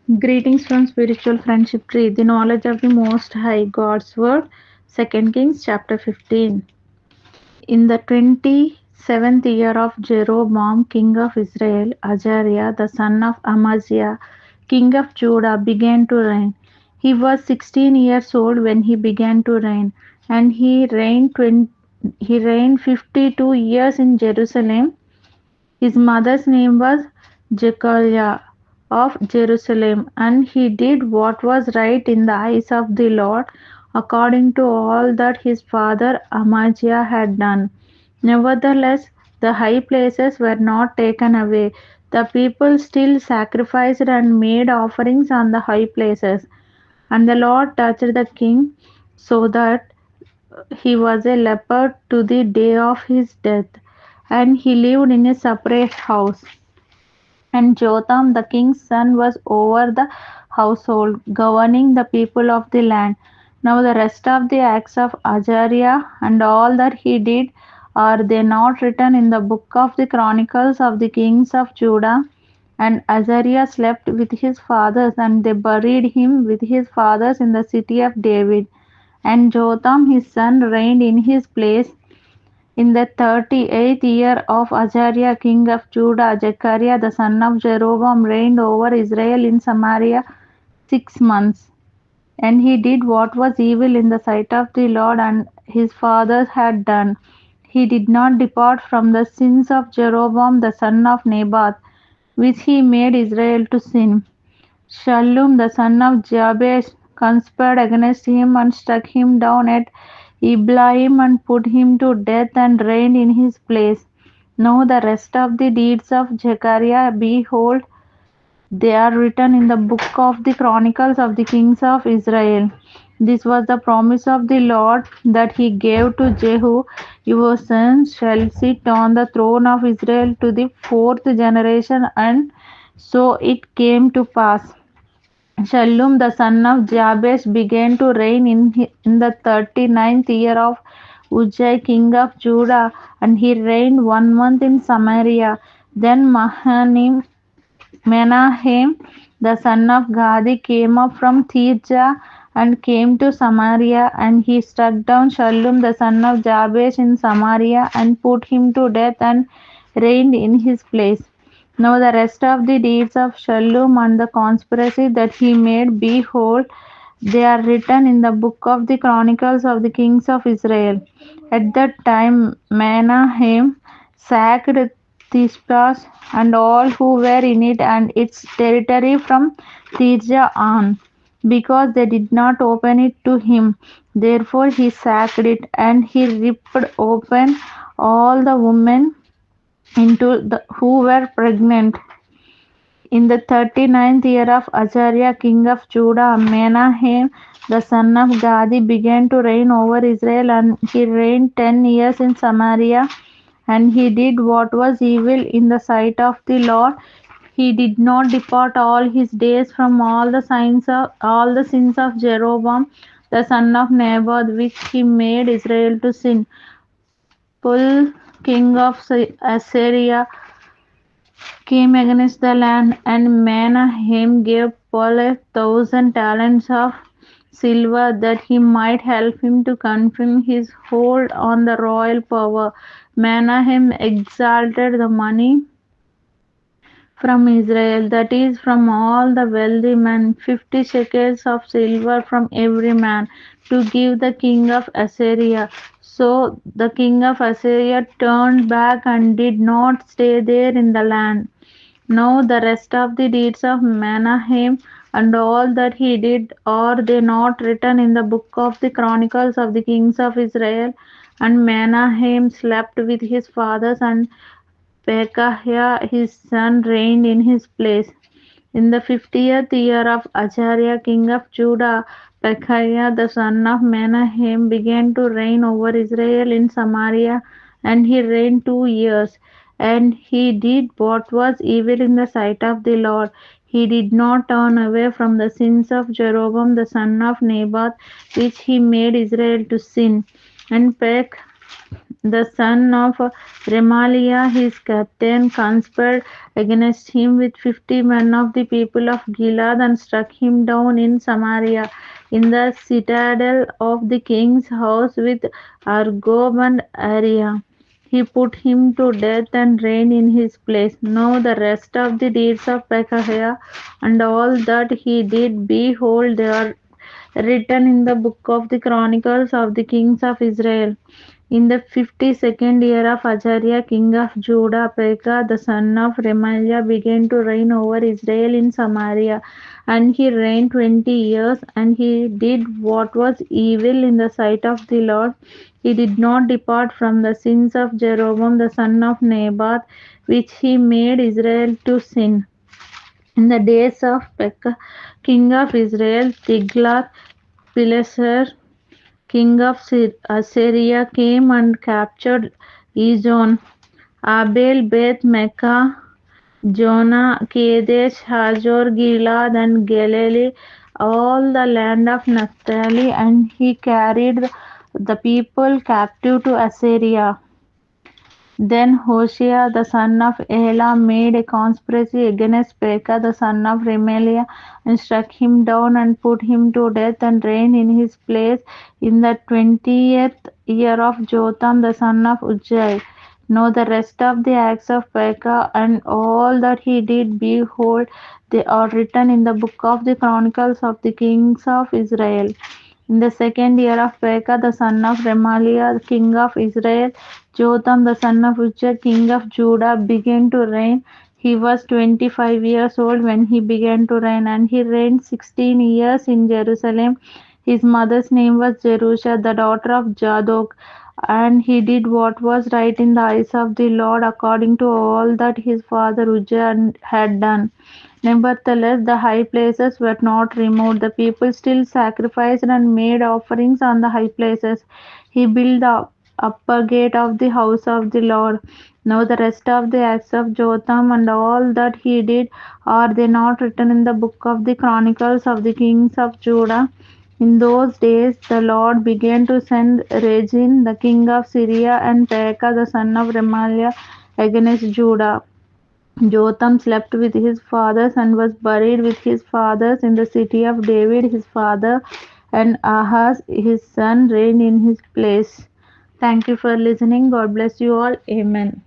Greetings from Spiritual Friendship Tree, the knowledge of the Most High God's Word, Second Kings chapter 15. In the 27th year of Jeroboam, king of Israel, Azariah, the son of Amaziah, king of Judah, began to reign. He was 16 years old when he began to reign, and he reigned 52 years in Jerusalem. His mother's name was Jecoliah of Jerusalem, and he did what was right in the eyes of the Lord, according to all that his father Amaziah had done. Nevertheless, the high places were not taken away. The people still sacrificed and made offerings on the high places. And the Lord touched the king so that he was a leper to the day of his death, and he lived in a separate house. And Jotham the king's son was over the household, governing the people of the land. Now the rest of the acts of Azariah and all that he did, are they not written in the book of the chronicles of the kings of Judah? And Azariah slept with his fathers, and they buried him with his fathers in the city of David. And Jotham his son reigned in his place. In the 38th year of Azariah king of Judah, Zechariah the son of Jeroboam reigned over Israel in Samaria 6 months. And he did what was evil in the sight of the Lord, and his fathers had done. He did not depart from the sins of Jeroboam the son of Nebat, which he made Israel to sin. Shallum the son of Jabez conspired against him and struck him down at Iblaim and put him to death and reigned in his place. Now the rest of the deeds of Zechariah, behold, they are written in the book of the chronicles of the kings of Israel. This was the promise of the Lord that he gave to Jehu: your son shall sit on the throne of Israel to the fourth generation. And so it came to pass. Shallum the son of Jabez began to reign in the 39th year of Uzziah king of Judah, and he reigned 1 month in Samaria. Then Menahem the son of Gadi came up from Tirzah and came to Samaria, and he struck down Shallum the son of Jabez in Samaria and put him to death and reigned in his place. Now the rest of the deeds of Shallum and the conspiracy that he made, behold, they are written in the book of the chronicles of the kings of Israel. At that time Menahem sacked Thespis and all who were in it and its territory from Tirzah on, because they did not open it to him. Therefore he sacked it, and he ripped open all the women who were pregnant. In the 39th year of Azariah king of Judah, Menahem the son of Gadi began to reign over Israel, and he reigned 10 years in Samaria. And he did what was evil in the sight of the Lord. He did not depart all his days from all the sins of Jeroboam the son of Nebat, which he made Israel to sin. Pul, king of Assyria, came against the land, and Menahem gave Paul 1,000 talents of silver, that he might help him to confirm his hold on the royal power. Menahem exalted the money from Israel, that is, from all the wealthy men, 50 shekels of silver from every man, to give the king of Assyria. So the king of Assyria turned back and did not stay there in the land. Now the rest of the deeds of Menahem and all that he did, are they not written in the book of the chronicles of the kings of Israel? And Menahem slept with his fathers, and Pekahiah his son reigned in his place. In the 50th year of Azariah king of Judah, Pekahiah the son of Menahem began to reign over Israel in Samaria, and he reigned 2 years. And he did what was evil in the sight of the Lord. He did not turn away from the sins of Jeroboam the son of Nebat, which he made Israel to sin. And The son of Remaliah, his captain, conspired against him with 50 men of the people of Gilead and struck him down in Samaria, in the citadel of the king's house with Argob and Ariah. He put him to death and reigned in his place. Now the rest of the deeds of Pekahiah and all that he did, behold, they are written in the book of the Chronicles of the kings of Israel. In the 52nd year of Azariah, king of Judah, Pekah, the son of Remaliah, began to reign over Israel in Samaria. And he reigned 20 years, and he did what was evil in the sight of the Lord. He did not depart from the sins of Jeroboam the son of Nebat, which he made Israel to sin. In the days of Pekah, king of Israel, Tiglath-Pileser, king of Assyria, came and captured Ijon, Abel, Beth Mecca, Jonah, Kadesh, Hazor, Gilad, and Galilee, all the land of Naphtali, and he carried the people captive to Assyria. Then Hoshea the son of Elah made a conspiracy against Pekah the son of Remaliah, and struck him down and put him to death, and reigned in his place in the 20th year of Jotham the son of Uzziah. Now the rest of the acts of Pekah and all that he did, behold, they are written in the book of the Chronicles of the kings of Israel. In the 2nd year of Pekah the son of Remaliah, king of Israel, Jotham the son of Uzziah, king of Judah, began to reign. He was 25 years old when he began to reign, and he reigned 16 years in Jerusalem. His mother's name was Jerusha, the daughter of Zadok, and he did what was right in the eyes of the Lord, according to all that his father Uzziah had done. Nevertheless, the high places were not removed. The people still sacrificed and made offerings on the high places. He built the upper gate of the house of the Lord. Now the rest of the acts of Jotham and all that he did, are they not written in the book of the Chronicles of the kings of Judah? In those days the Lord began to send Rezin, the king of Syria, and Pekah, the son of Remaliah, against Judah. Jotham slept with his fathers and was buried with his fathers in the city of David his father, and Ahaz his son reigned in his place. Thank you for listening. God bless you all. Amen.